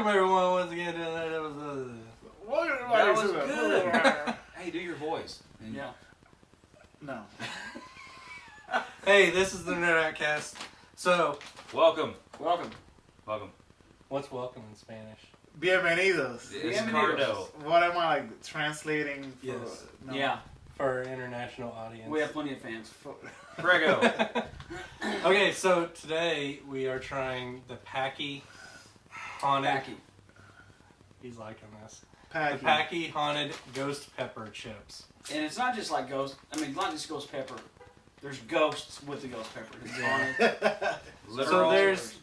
Welcome everyone once again to another episode. That was good. Hey, do your voice. Yeah. No. Hey, this is the NerdOut cast. So, welcome. What's welcome in Spanish? Bienvenidos. It's Cardo. What am I translating for? Yes. No. Yeah. For our international audience. We have plenty of fans. Prego. Okay, so today we are trying the Paqui Haunted. Paqui. He's liking this. Paqui. The Paqui Haunted Ghost Pepper chips. And it's not just like ghost. I mean, not just ghost pepper. There's ghosts with the ghost pepper. It's haunted. So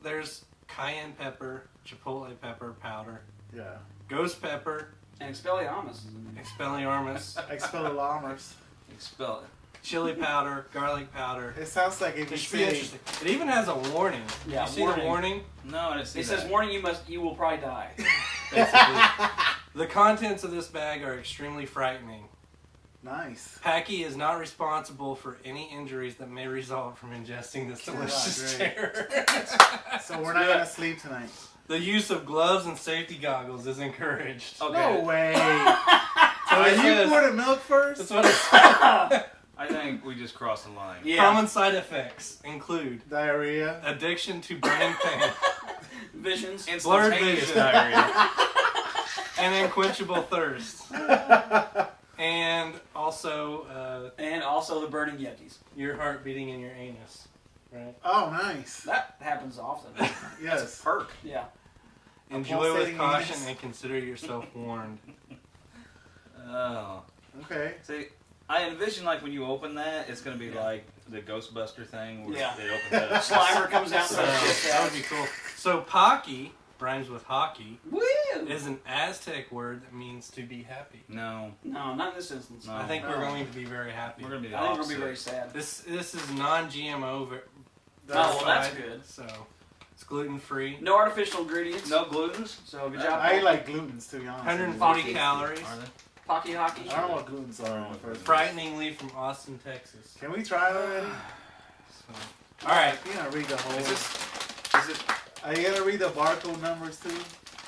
there's cayenne pepper, chipotle pepper powder, Yeah. ghost pepper, And Expelliarmus. Expelliarmus, Expelliarmus. Expel it. chili powder, garlic powder. It sounds like if you It should be say interesting. It even has a warning. Yeah, you see warning. the warning? No, I didn't see It that. says, warning, you will probably die. Basically. The contents of this bag are extremely frightening. nice. Paqui is not responsible for any injuries that may result from ingesting this delicious great. terror. So we're not gonna sleep tonight. The use of gloves and safety goggles is encouraged. Okay. No way. So Are it you says- pour the milk first? That's what it says. I think we just crossed the line. Yeah. Common side effects include Diarrhea. addiction to burning pain, Visions. Blurred Instantaneous vision. diarrhea. and unquenchable thirst. And also And also the burning yetis. your heart beating in your anus. Right? Oh, nice. That happens often. Yes. Perk. Yeah. Enjoy with pulsating caution anus. and consider yourself warned. Oh. Okay. See, I envision like when you open that, it's gonna be like the Ghostbuster thing where Yeah. they open the Slimer comes out. So, that would be cool. So Paqui rhymes with hockey. Woo! Is an Aztec word that means to be happy. No, No, not in this instance. No. I think no. we're going to be very happy. we're gonna be the I think we're opposite. going to be very sad. This is non-GMO. Oh, well, that's good. So it's gluten-free. No artificial ingredients. No glutens. So good job. I like glutens, to be honest. 140 calories. Are they? Pocky hockey. I don't know what glutens are in the first place. Frighteningly from Austin, Texas. Can we try it already? So, all right. You're gonna read the whole. Is it Are you gonna read the barcode numbers too?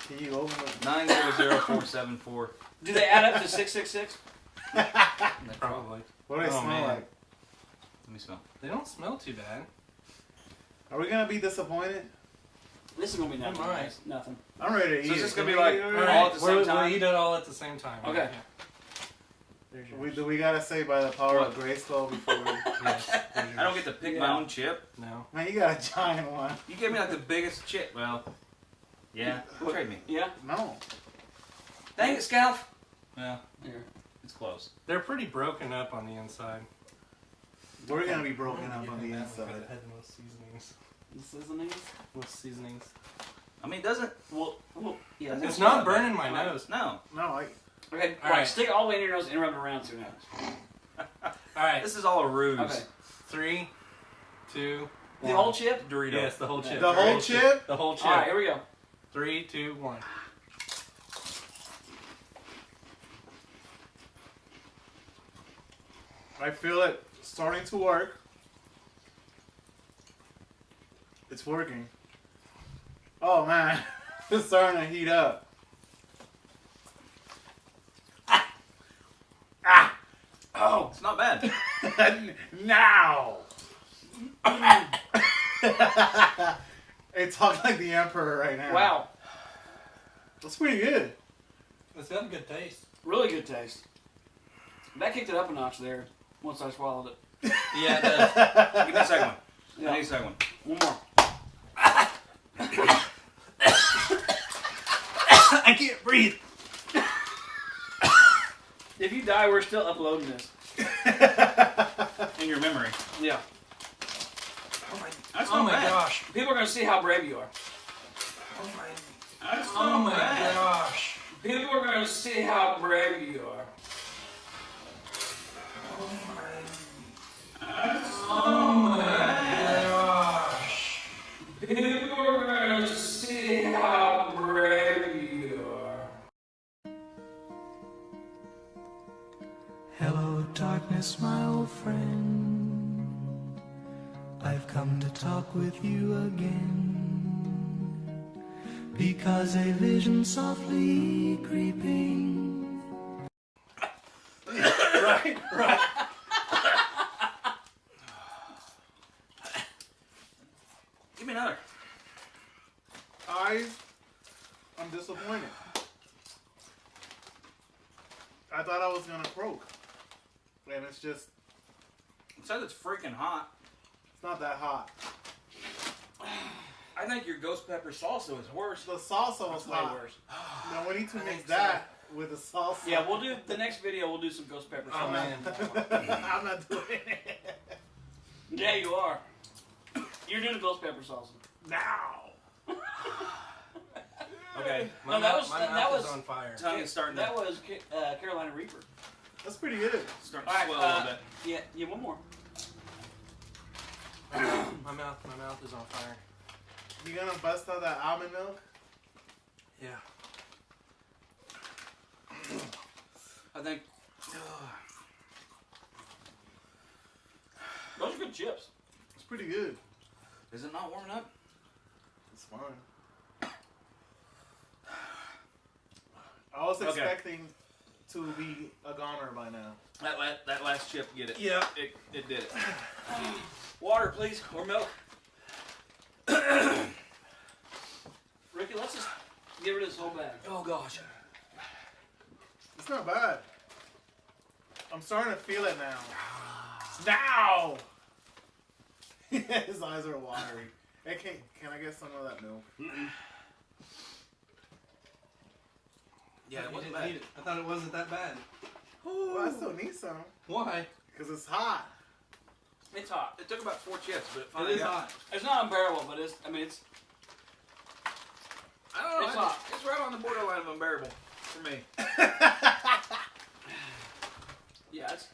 Can you open it? 900474? Do they add up to 666? Probably. What do they Oh, smell man. like? Let me smell. They don't smell too bad. Are we gonna be disappointed? This is going to be nothing. Alright. Guys. Nothing. I'm ready to eat. So is it. this gonna Can be we like- eat it All already? All right. at the same time? We'll eat it all at the same time. Okay. Yeah. There's yours. Do we gotta say by the power of What? Grayskull before we... Yes, there's I don't yours. get to pick Yeah. my own chip. No. Man, you got a giant one. You gave me like the biggest chip. Well, yeah. Trade me. Yeah? No. Dang it, Scalf. Well, Here. it's close. They're pretty broken up on the inside. We're gonna be broken up on the That inside. one had the most seasonings. This is the name? Most seasonings. I mean, doesn't. Well, yeah. It's this- not burning my Right. nose. No. No, I... Okay, All right. right. Stick it all the way in your nose and rub it around, see what happens. All right. This is all a ruse. Okay. 3, 2, The 1. whole chip? Dorito. Yes, the whole chip. The whole chip? The whole chip. Alright, here we go. 3, 2, 1. I feel it starting to work. It's working. Oh man, it's starting to heat up. Oh, it's not bad. Now! Hey, talk like the Emperor right now. Wow. That's pretty good. It's got a good taste. Really good taste. That kicked it up a notch there once I swallowed it. Yeah, it does. Give me a second one. Yeah. I need a second one. One more. I can't breathe. If you die, we're still uploading this. In your memory. Yeah. That's Oh not my bad. gosh. People are going to see how brave you are. That's Oh not my bad. gosh. People are going to see how brave you are. Oh my gosh. People are going to see how brave you are. Hello, darkness, my old friend. I've come to talk with you again. because a vision softly creeping. Right, right. Give me another. I'm disappointed. I thought I was gonna croak. And it's just, It says it's freaking hot. it's not that hot. I think your ghost pepper salsa is worse. The salsa was Way hot. worse. Now we need to I mix think so. that with the salsa. Yeah, we'll do the next video. We'll do some ghost pepper. Oh, sauce. man. I'm not doing it. Yeah, you are. You're doing a ghost pepper salsa. Now. Okay. My No, that mouth- was- my that mouth was- is on fire. Tongue is starting That to, was Carolina Reaper. That's pretty good. starting to All right, swell a little bit. Yeah, one more. My mouth is on fire. You gonna bust out that almond milk? Yeah. I think. Those are good chips. It's pretty good. Is it not warming up? It's fine. I was Okay. expecting to be a goner by now. That last chip, get it? Yeah. It did it. Water, please, or milk. Ricky, let's just get rid of this whole bag. Oh gosh. It's not bad. I'm starting to feel it now. Now! His eyes are watery. Hey, can I get some of that milk? Yeah, it You wasn't didn't bad. need it. I thought it wasn't that bad. Well, I still need some. Why? Because it's hot. It's hot. It took about 4 chips, but it It finally is got. hot. It's not unbearable, but it's. I mean, it's. I don't know. It's hot. It's right on the borderline of unbearable for me. Yeah, it's.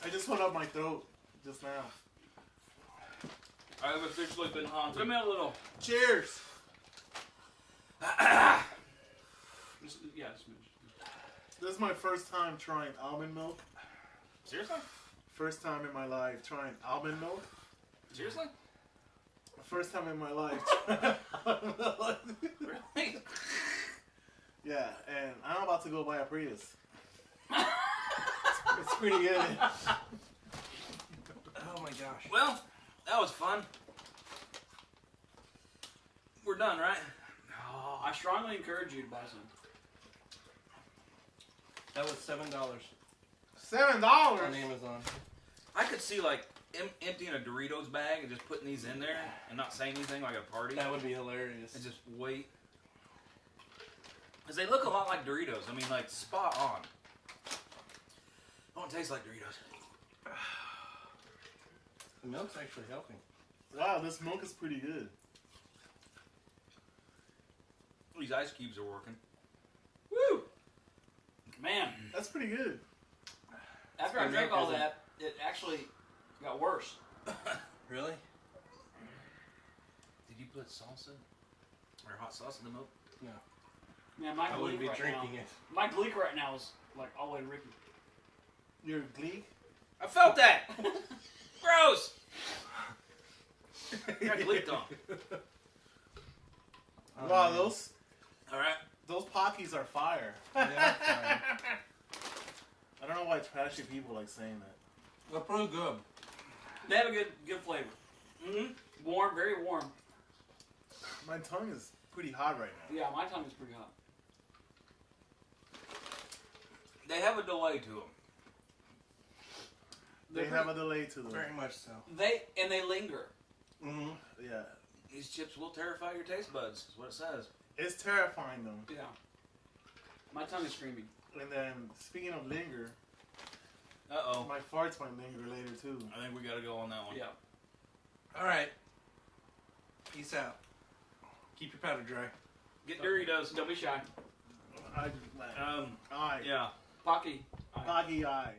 I just went up my throat just now. I have officially been haunted. Give me a little. Cheers! Just, yeah, just. This is my first time trying almond milk. Seriously? First time in my life trying almond milk. Seriously? First time in my life trying almond milk. Really? Yeah, and I'm about to go buy a Prius. It's pretty good. Oh my gosh. Well, that was fun. We're done, right? Oh, I strongly encourage you to buy some. That was $7 $7. on Amazon. I could see like emptying a Doritos bag and just putting these in there and not saying anything like a party. That would be hilarious. And just wait. Because they look a lot like Doritos. I mean, like, spot on. Don't taste like Doritos. The milk's actually helping. Wow, this milk is pretty good. These ice cubes are working. Woo! Man, That's pretty good. after I good drank milk, all isn't that, it actually got worse. Really? Did you put salsa or hot sauce in the milk? No. Man, my I wouldn't gleek be right drinking now. it. My gleek right now is like all the way to Ricky. Your Gleek? I felt that! Gross! Got gleeked on. Oh, Wow, man. those Paqui are fire. Yeah, fine. I don't know why trashy people like saying that. They're pretty good. They have a good flavor. Mm-hmm. Warm, very warm. My tongue is pretty hot right now. Yeah, my tongue is pretty hot. They have a delay to them. They have a delay to them. Very much so. They linger. Mm-hmm. Yeah. These chips will terrify your taste buds, is what it says. It's terrifying though. Yeah. My tongue is screaming. And then, speaking of linger, Uh-oh. my farts might linger later too. I think we gotta go on that one. Yeah. All right. Peace out. Keep your powder dry. Get Doritos. Don't be shy. I, Um, I, yeah. Paqui. Paqui eye.